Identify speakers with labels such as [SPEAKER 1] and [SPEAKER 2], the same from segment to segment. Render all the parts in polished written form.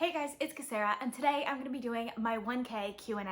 [SPEAKER 1] Hey guys, it's Kasara, and today I'm going to be doing my 1K Q&A.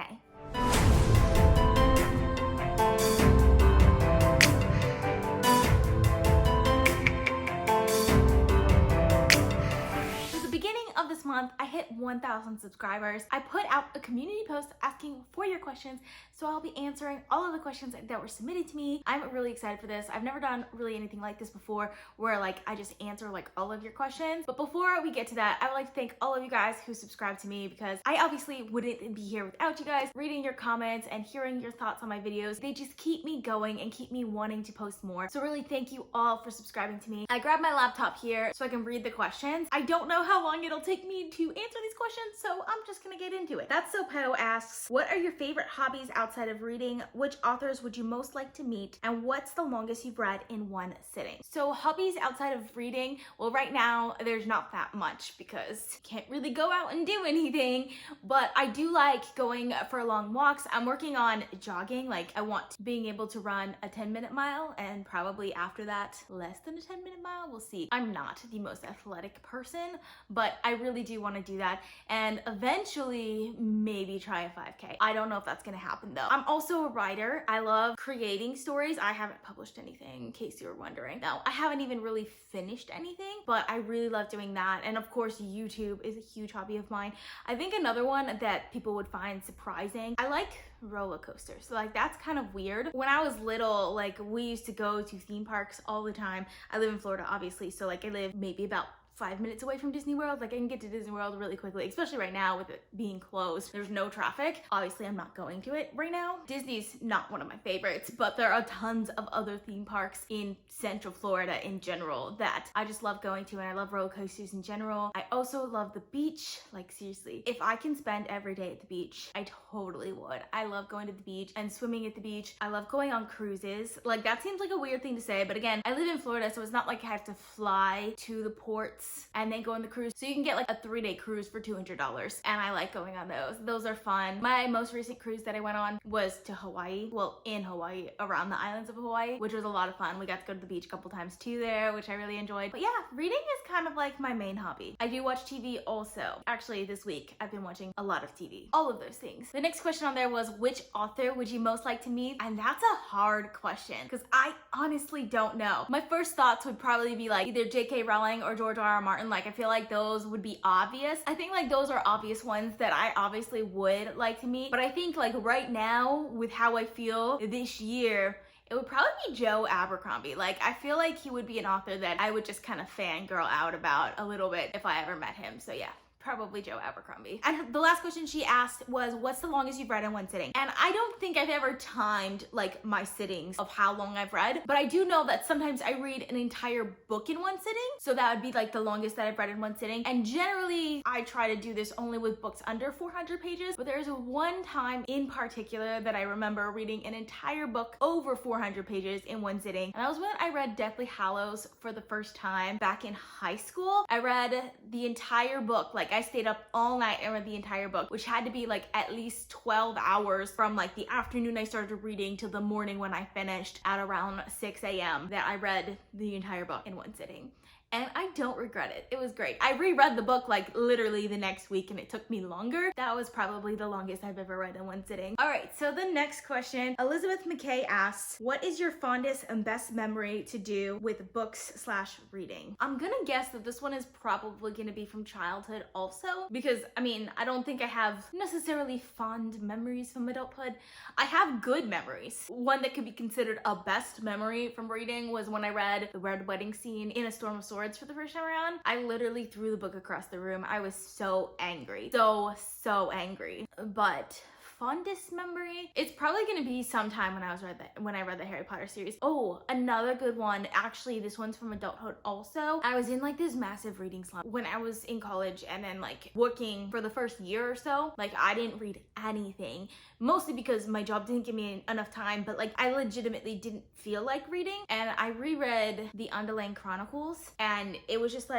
[SPEAKER 1] Of this month, I hit 1,000 subscribers. I put out a community post asking for your questions, so I'll be answering all of the questions that were submitted to me. I'm really excited for this. I've never done really anything like this before, where I just answer all of your questions. But before we get to that, I would like to thank all of you guys who subscribe to me, because I obviously wouldn't be here without you guys. Reading your comments and hearing your thoughts on my videos, they just keep me going and keep me wanting to post more. So really thank you all for subscribing to me. I grabbed my laptop here so I can read the questions. I don't know how long it'll take me to answer these questions, so I'm just gonna get into it. That's So Pedo asks, what are your favorite hobbies outside of reading? Which authors would you most like to meet? And what's the longest you've read in one sitting? So hobbies outside of reading, well, right now there's not that much because can't really go out and do anything, but I do like going for long walks. I'm working on jogging. I want being able to run a 10-minute mile, and probably after that less than a 10-minute mile. We'll see. I'm not the most athletic person, but I really do want to do that, and eventually maybe try a 5K. I don't know if that's gonna happen though. I'm also a writer. I love creating stories. I haven't published anything, in case you were wondering. No, I haven't even really finished anything, but I really love doing that. And of course, YouTube is a huge hobby of mine. I think another one that people would find surprising, I like roller coasters. So that's kind of weird. When I was little, we used to go to theme parks all the time. I live in Florida, obviously, so I live maybe about 5 minutes away from Disney World. I can get to Disney World really quickly, especially right now with it being closed. There's no traffic. Obviously, I'm not going to it right now. Disney's not one of my favorites, but there are tons of other theme parks in Central Florida in general that I just love going to, and I love roller coasters in general. I also love the beach. Seriously, if I can spend every day at the beach, I totally would. I love going to the beach and swimming at the beach. I love going on cruises. That seems like a weird thing to say, but again, I live in Florida, so it's not like I have to fly to the ports and then go on the cruise. So you can get a 3-day cruise for $200, and I like going on those. Those are fun. My most recent cruise that I went on was to Hawaii. Well, in Hawaii, around the islands of Hawaii, which was a lot of fun. We got to go to the beach a couple times too there, which I really enjoyed. But yeah, reading is kind of my main hobby. I do watch TV also. Actually, this week I've been watching a lot of TV. All of those things. The next question on there was, which author would you most like to meet? And that's a hard question because I honestly don't know. My first thoughts would probably be either J.K. Rowling or George R.R. Martin. I feel like those would be obvious. I think those are obvious ones that I obviously would like to meet. But I think right now, with how I feel this year, it would probably be Joe Abercrombie. I feel like he would be an author that I would just kind of fangirl out about a little bit if I ever met him. So yeah, probably Joe Abercrombie. And the last question she asked was, what's the longest you've read in one sitting? And I don't think I've ever timed my sittings of how long I've read, but I do know that sometimes I read an entire book in one sitting. So that would be the longest that I've read in one sitting. And generally I try to do this only with books under 400 pages, but there's one time in particular that I remember reading an entire book over 400 pages in one sitting. And that was when I read Deathly Hallows for the first time back in high school. I read the entire book. I stayed up all night and read the entire book, which had to be at least 12 hours from the afternoon I started reading to the morning when I finished at around 6 a.m. that I read the entire book in one sitting. And I don't regret it. It was great. I reread the book literally the next week, and it took me longer. That was probably the longest I've ever read in one sitting. All right, so the next question, Elizabeth McKay asks, what is your fondest and best memory to do with books/reading? I'm gonna guess that this one is probably gonna be from childhood also, because I don't think I have necessarily fond memories from adulthood. I have good memories. One that could be considered a best memory from reading was when I read The Red Wedding Scene in A Storm of Swords for the first time around. I literally threw the book across the room. I was so angry. So angry. But fondest memory, it's probably gonna be sometime when I read the Harry Potter series. Oh, another good one, actually this one's from adulthood also. I was in this massive reading slump when I was in college, and then working for the first year or so. I didn't read anything, mostly because my job didn't give me enough time, but I legitimately didn't feel like reading. And I reread the Underland Chronicles, and it was just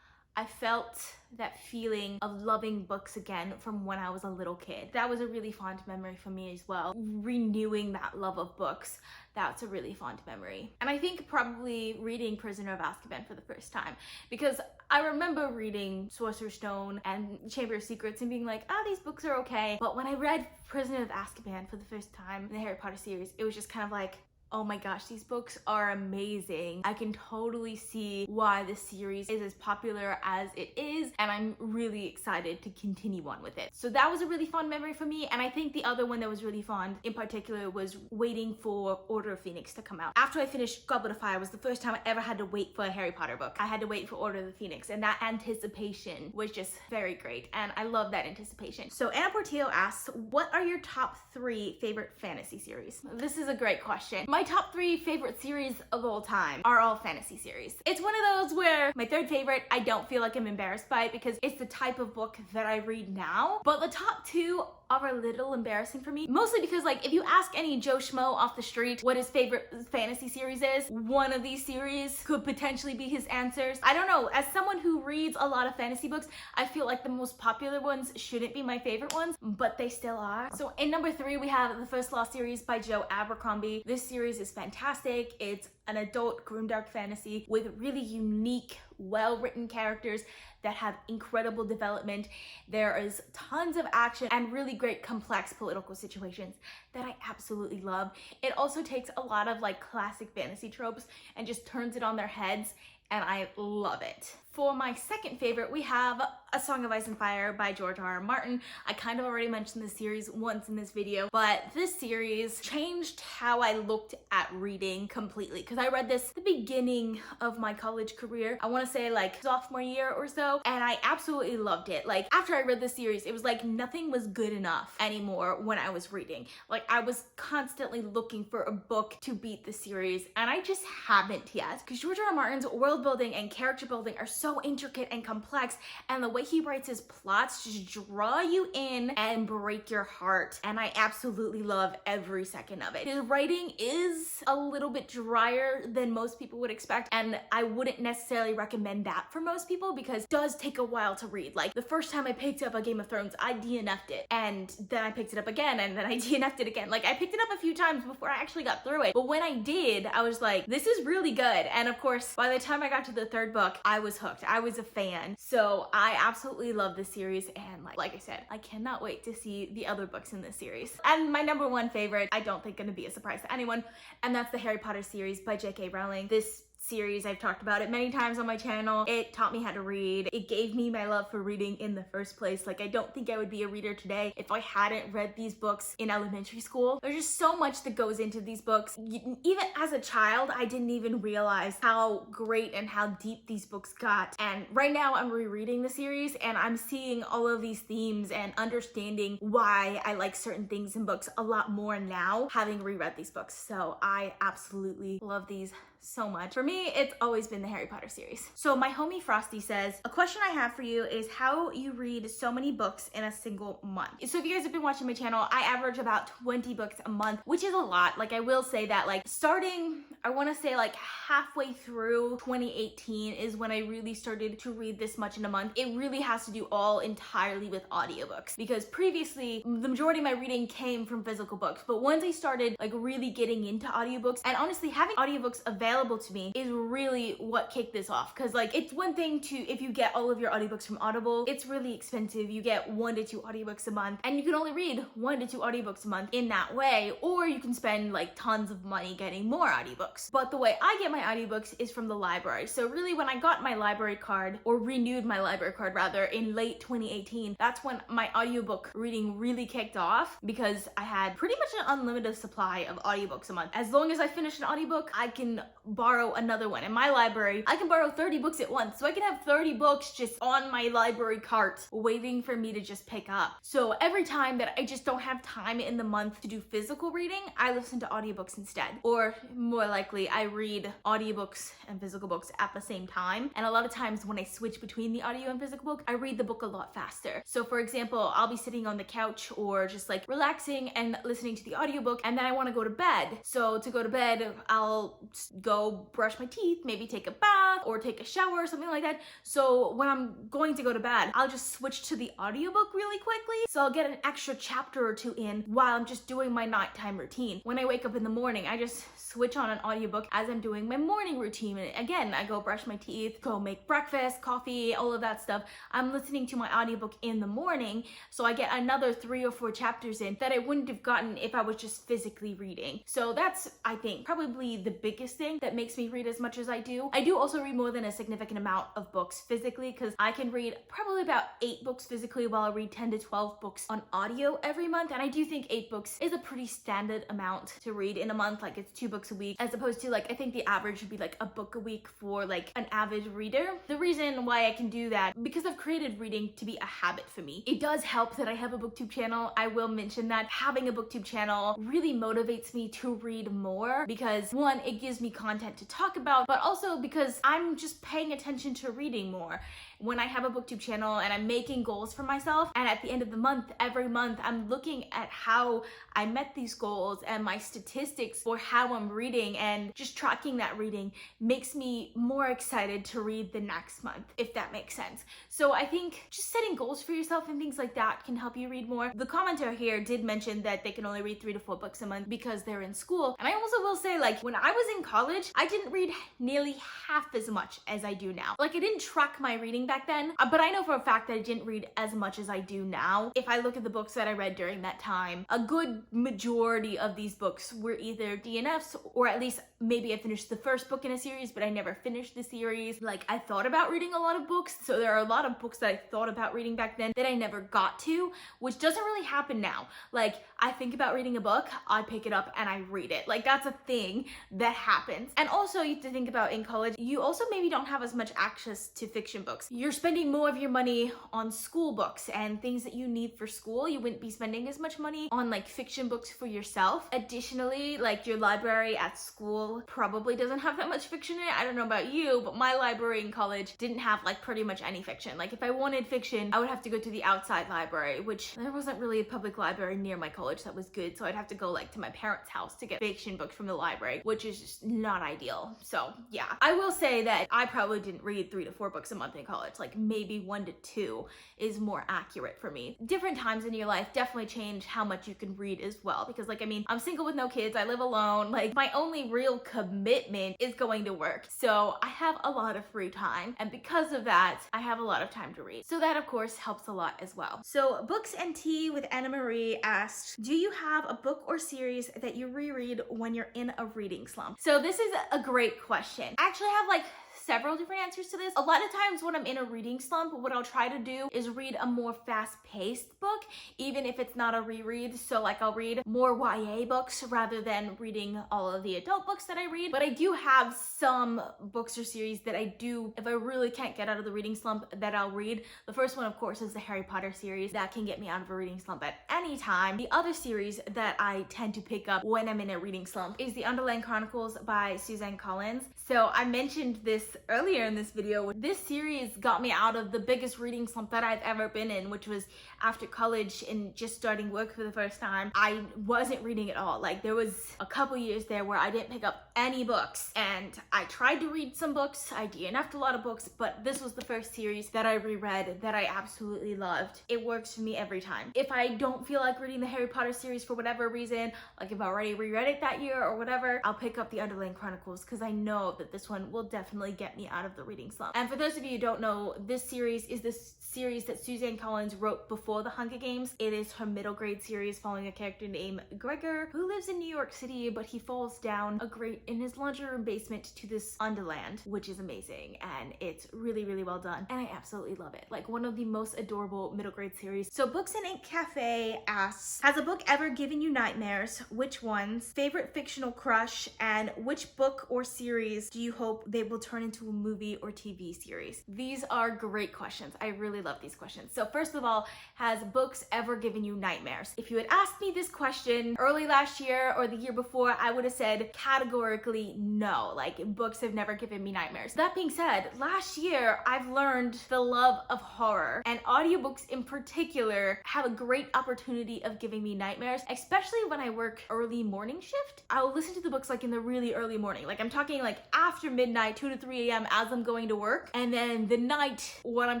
[SPEAKER 1] I felt that feeling of loving books again from when I was a little kid. That was a really fond memory for me as well. Renewing that love of books, that's a really fond memory. And I think probably reading Prisoner of Azkaban for the first time, because I remember reading Sorcerer's Stone and Chamber of Secrets and being like, these books are okay. But when I read Prisoner of Azkaban for the first time in the Harry Potter series, it was just kind of like, oh my gosh, these books are amazing. I can totally see why the series is as popular as it is, and I'm really excited to continue on with it. So that was a really fond memory for me, and I think the other one that was really fond in particular was waiting for Order of Phoenix to come out. After I finished Goblet of Fire, it was the first time I ever had to wait for a Harry Potter book. I had to wait for Order of the Phoenix, and that anticipation was just very great, and I love that anticipation. So Anna Portillo asks, what are your top 3 favorite fantasy series? This is a great question. My top 3 favorite series of all time are all fantasy series. It's one of those where my third favorite, I don't feel like I'm embarrassed by it because it's the type of book that I read now. But the top 2 are a little embarrassing for me, mostly because like if you ask any Joe Schmo off the street what his favorite fantasy series is, one of these series could potentially be his answers. I don't know, as someone who reads a lot of fantasy books, I feel like the most popular ones shouldn't be my favorite ones, but they still are. So in number 3 we have the First Law series by Joe Abercrombie. This series is fantastic. It's an adult grimdark fantasy with really unique, well-written characters that have incredible development. There is tons of action and really great complex political situations that I absolutely love. It also takes a lot of like classic fantasy tropes and just turns it on their heads, and I love it. For my second favorite, we have A Song of Ice and Fire by George R.R. Martin. I kind of already mentioned this series once in this video, but this series changed how I looked at reading completely, because I read this at the beginning of my college career. I want to say like sophomore year or so, and I absolutely loved it. Like after I read this series, it was like nothing was good enough anymore when I was reading. Like I was constantly looking for a book to beat the series, and I just haven't yet, because George R.R. Martin's world building and character building are so intricate and complex, and the way he writes his plots just draw you in and break your heart, and I absolutely love every second of it. His writing is a little bit drier than most people would expect, and I wouldn't necessarily recommend that for most people because it does take a while to read. Like the first time I picked up a Game of Thrones, I DNF'd it, and then I picked it up again, and then I DNF'd it again. Like I picked it up a few times before I actually got through it, but when I did, I was like, this is really good. And of course, by the time I got to the 3rd book, I was hooked. I was a fan. So I absolutely love this series, and like I said, I cannot wait to see the other books in this series. And my number 1 favorite, I don't think gonna be a surprise to anyone, and that's the Harry Potter series by J.K. Rowling. This series, I've talked about it many times on my channel. It taught me how to read. It gave me my love for reading in the first place. Like I don't think I would be a reader today if I hadn't read these books in elementary school. There's just so much that goes into these books. Even as a child, I didn't even realize how great and how deep these books got. And right now I'm rereading the series, and I'm seeing all of these themes and understanding why I like certain things in books a lot more now, having reread these books. So I absolutely love these so much. For me, it's always been the Harry Potter series. So my homie Frosty says, a question I have for you is how you read so many books in a single month. So if you guys have been watching my channel, I average about 20 books a month, which is a lot. Like I will say that like starting, I want to say like halfway through 2018 is when I really started to read this much in a month. It really has to do all entirely with audiobooks, because previously the majority of my reading came from physical books. But once I started like really getting into audiobooks, and honestly having audiobooks available to me is really what kicked this off. Because like it's one thing to, if you get all of your audiobooks from Audible, it's really expensive. You get 1 to 2 audiobooks a month, and you can only read 1 to 2 audiobooks a month in that way, or you can spend like tons of money getting more audiobooks. But the way I get my audiobooks is from the library. So really when I got my library card, or renewed my library card rather, in late 2018, that's when my audiobook reading really kicked off, because I had pretty much an unlimited supply of audiobooks a month. As long as I finish an audiobook, I can borrow another one. In my library, I can borrow 30 books at once. So I can have 30 books just on my library cart waiting for me to just pick up. So every time that I just don't have time in the month to do physical reading, I listen to audiobooks instead. Or more likely, I read audiobooks and physical books at the same time. And a lot of times when I switch between the audio and physical book, I read the book a lot faster. So for example, I'll be sitting on the couch or just like relaxing and listening to the audiobook, and then I want to go to bed. So to go to bed, I'll go go brush my teeth, maybe take a bath or take a shower or something like that. So when I'm going to go to bed, I'll just switch to the audiobook really quickly. So I'll get an extra chapter or two in while I'm just doing my nighttime routine. When I wake up in the morning, I just switch on an audiobook as I'm doing my morning routine. And again, I go brush my teeth, go make breakfast, coffee, all of that stuff. I'm listening to my audiobook in the morning, so I get another 3 or 4 chapters in that I wouldn't have gotten if I was just physically reading. So that's, I think, probably the biggest thing that makes me read as much as I do. I do also read more than a significant amount of books physically, because I can read probably about 8 books physically while I read 10 to 12 books on audio every month. And I do think 8 books is a pretty standard amount to read in a month. Like, it's 2 books a week, as opposed to, like, I think the average would be like a book a week for like an avid reader. The reason why I can do that, because I've created reading to be a habit for me. It does help that I have a booktube channel. I will mention that having a booktube channel really motivates me to read more, because one, it gives me content to talk about, but also because I'm just paying attention to reading more. When I have a booktube channel and I'm making goals for myself, and at the end of the month, every month, I'm looking at how I met these goals and my statistics for how I'm reading, and just tracking that reading makes me more excited to read the next month, if that makes sense. So I think just setting goals for yourself and things like that can help you read more. The commenter here did mention that they can only read 3 to 4 books a month because they're in school. And I also will say, like, when I was in college, I didn't read nearly half as much as I do now. Like, I didn't track my reading back then, but I know for a fact that I didn't read as much as I do now. If I look at the books that I read during that time, a good majority of these books were either DNFs, or at least maybe I finished the first book in a series, but I never finished the series. Like, I thought about reading a lot of books, so there are a lot of books that I thought about reading back then that I never got to, which doesn't really happen now. Like, I think about reading a book, I pick it up and I read it. Like, that's a thing that happens. And also, you have to think about in college, you also maybe don't have as much access to fiction books. You're spending more of your money on school books and things that you need for school. You wouldn't be spending as much money on like fiction books for yourself. Additionally, like, your library at school probably doesn't have that much fiction in it. I don't know about you, but my library in college didn't have like pretty much any fiction. Like, if I wanted fiction, I would have to go to the outside library, which there wasn't really a public library near my college that was good. So I'd have to go like to my parents' house to get fiction books from the library, which is just not ideal. So yeah, I will say that I probably didn't read 3 to 4 books a month in college. Like, maybe 1 to 2 is more accurate for me. Different times in your life definitely change how much you can read as well, because like, I mean, I'm single with no kids, I live alone. Like, my only real commitment is going to work. So I have a lot of free time, and because of that, I have a lot of time to read. So that of course helps a lot as well. So Books and Tea with Anna Marie asked, do you have a book or series that you reread when you're in a reading slump? So this is a great question. I actually have like several different answers to this. A lot of times when I'm in a reading slump, what I'll try to do is read a more fast-paced book, even if it's not a reread. So like, I'll read more YA books rather than reading all of the adult books that I read. But I do have some books or series that I do, if I really can't get out of the reading slump, that I'll read. The first one, of course, is the Harry Potter series. That can get me out of a reading slump at any time. The other series that I tend to pick up when I'm in a reading slump is the Underland Chronicles by Suzanne Collins. So I mentioned this earlier in this video. This series got me out of the biggest reading slump that I've ever been in, which was after college and just starting work for the first time. I wasn't reading at all. Like, there was a couple years there where I didn't pick up any books, and I tried to read some books. I DNF'd a lot of books, but this was the first series that I reread that I absolutely loved. It works for me every time. If I don't feel like reading the Harry Potter series for whatever reason, like if I already reread it that year or whatever, I'll pick up the Underland Chronicles, because I know that this one will definitely get me out of the reading slump. And for those of you who don't know, this series is this series that Suzanne Collins wrote before the Hunger Games. It is her middle grade series following a character named Gregor, who lives in New York City, but he falls down a grate in his laundry room basement to this Underland, which is amazing, and it's really, really well done, and I absolutely love it. Like, one of the most adorable middle grade series. So Books and Ink Cafe asks, has a book ever given you nightmares? Which ones? Favorite fictional crush? And which book or series do you hope they will turn into a movie or TV series? These are great questions. I really love these questions. So first of all, has books ever given you nightmares? If you had asked me this question early last year or the year before, I would have said categorically no. Like, books have never given me nightmares. That being said, last year I've learned the love of horror, and audiobooks in particular have a great opportunity of giving me nightmares, especially when I work early morning shift. I'll listen to the books like in the really early morning. Like, I'm talking like after midnight, 2 to 3 a.m. as I'm going to work. And then the night when I'm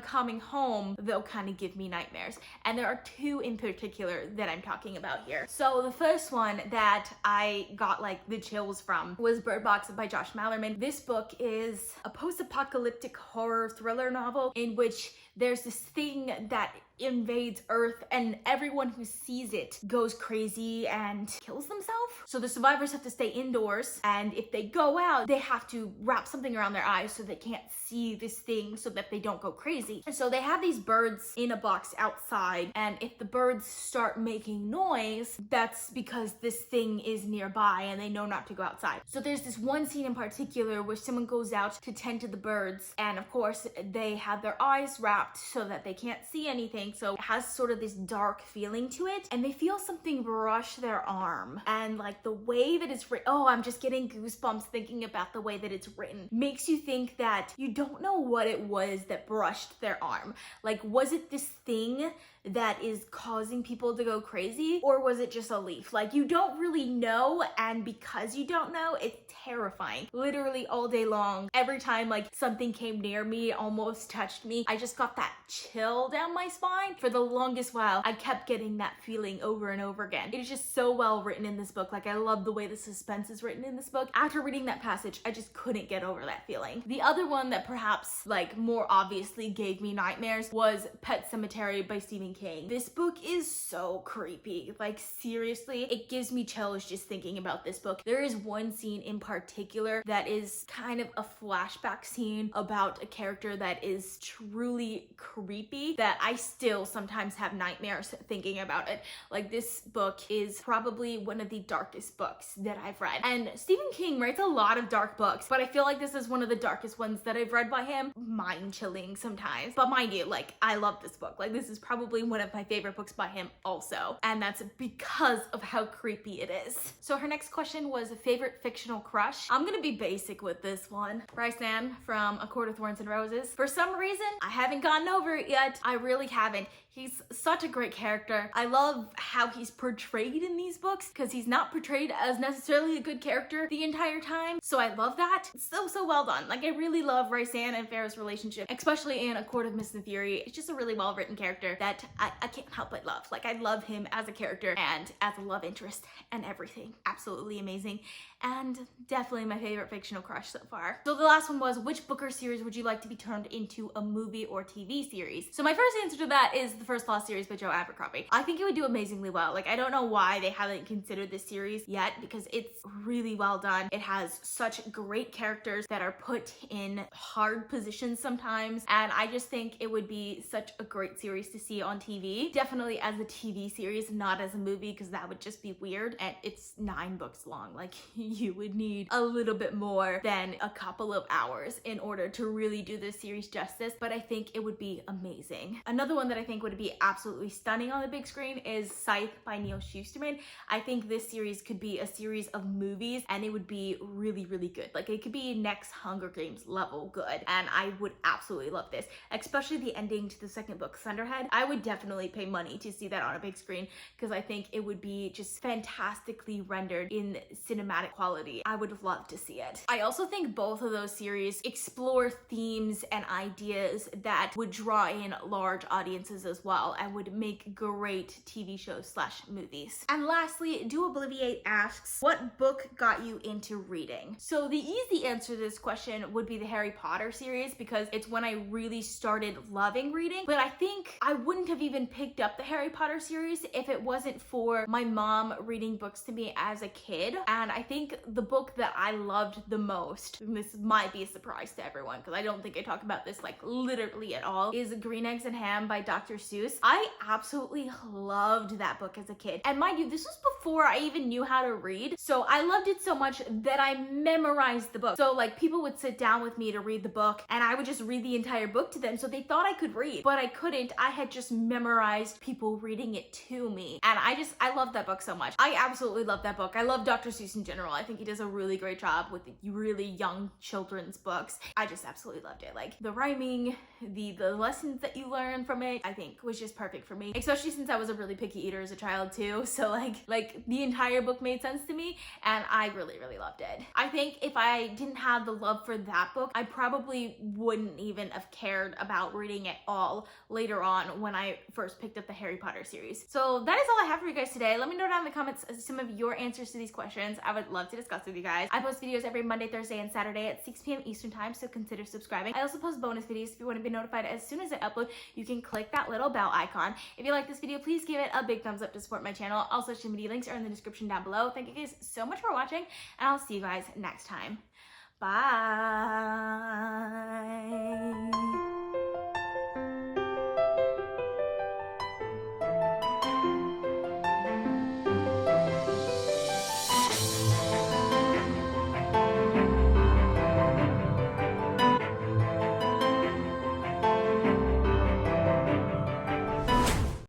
[SPEAKER 1] coming home, they'll kind of give me nightmares. And there are two in particular that I'm talking about here. So the first one that I got like the chills from was Bird Box by Josh Malerman. This book is a post-apocalyptic horror thriller novel in which there's this thing that invades Earth, and everyone who sees it goes crazy and kills themselves. So the survivors have to stay indoors, and if they go out, they have to wrap something around their eyes so they can't see this thing so that they don't go crazy. And so they have these birds in a box outside, and if the birds start making noise, that's because this thing is nearby and they know not to go outside. So there's this one scene in particular where someone goes out to tend to the birds, and of course they have their eyes wrapped so that they can't see anything. So it has sort of this dark feeling to it, and they feel something brush their arm, and like the way that it's written, oh, I'm just getting goosebumps thinking about the way that it's written. Makes you think that you don't know what it was that brushed their arm. Like, was it this thing that is causing people to go crazy, or was it just a leaf? Like, you don't really know, and because you don't know, it's terrifying. Literally all day long, every time like something came near me, almost touched me, I just got that chill down my spine. For the longest while, I kept getting that feeling over and over again. It is just so well written in this book. Like, I love the way the suspense is written in this book. After reading that passage, I just couldn't get over that feeling. The other one that perhaps like more obviously gave me nightmares was Pet Sematary by Stephen King. This book is so creepy. Like, seriously, it gives me chills just thinking about this book. There is one scene in particular that is kind of a flashback scene about a character that is truly creepy that I still sometimes have nightmares thinking about it. Like, this book is probably one of the darkest books that I've read. And Stephen King writes a lot of dark books, but I feel like this is one of the darkest ones that I've read by him. Mind-chilling sometimes. But mind you, like, I love this book. Like, this is probably one of my favorite books by him also. And that's because of how creepy it is. So her next question was a favorite fictional crush. I'm gonna be basic with this one. Bryce from A Court of Thorns and Roses. For some reason, I haven't gotten over it yet. I really haven't. He's such a great character. I love how he's portrayed in these books because he's not portrayed as necessarily a good character the entire time. So I love that. It's so well done. Like, I really love Rhysand and Farrah's relationship, especially in A Court of Mist and Fury. It's just a really well written character that I can't help but love. Like, I love him as a character and as a love interest and everything. Absolutely amazing. And definitely my favorite fictional crush so far. So the last one was, which book or series would you like to be turned into a movie or TV series? So my first answer to that is the First Lost series by Joe Abercrombie. I think it would do amazingly well. Like, I don't know why they haven't considered this series yet, because it's really well done. It has such great characters that are put in hard positions sometimes, and I just think it would be such a great series to see on TV. Definitely as a TV series, not as a movie, because that would just be weird, and it's 9 books long. Like, you would need a little bit more than a couple of hours in order to really do this series justice, but I think it would be amazing. Another one that I think would be absolutely stunning on the big screen is Scythe by Neil Shusterman. I think this series could be a series of movies, and it would be really good. Like, it could be next Hunger Games level good, and I would absolutely love this, especially the ending to the second book, Thunderhead. I would definitely pay money to see that on a big screen because I think it would be just fantastically rendered in cinematic quality. I would love to see it. I also think both of those series explore themes and ideas that would draw in large audiences as well and would make great TV shows / movies. And lastly, Do Obliviate asks, what book got you into reading? So the easy answer to this question would be the Harry Potter series, because it's when I really started loving reading. But I think I wouldn't have even picked up the Harry Potter series if it wasn't for my mom reading books to me as a kid. And I think the book that I loved the most, and this might be a surprise to everyone because I don't think I talk about this like literally at all, is Green Eggs and Ham by Dr. Seuss. I absolutely loved that book as a kid. And mind you, this was before I even knew how to read. So I loved it so much that I memorized the book. So like people would sit down with me to read the book and I would just read the entire book to them. So they thought I could read, but I couldn't. I had just memorized people reading it to me. And I love that book so much. I absolutely love that book. I love Dr. Seuss in general. I think he does a really great job with really young children's books. I just absolutely loved it. Like the rhyming, the lessons that you learn from it, I think was just perfect for me, especially since I was a really picky eater as a child too. So like the entire book made sense to me and I really, really loved it. I think if I didn't have the love for that book, I probably wouldn't even have cared about reading at all later on when I first picked up the Harry Potter series. So that is all I have for you guys today. Let me know down in the comments some of your answers to these questions. I would love to discuss with you guys. I post videos every Monday, Thursday, and Saturday at 6 p.m. Eastern time, so consider subscribing. I also post bonus videos. If you want to be notified as soon as I upload, you can click that little bell icon. If you like this video, please give it a big thumbs up to support my channel. All social media links are in the description down below. Thank you guys so much for watching, and I'll see you guys next time. Bye.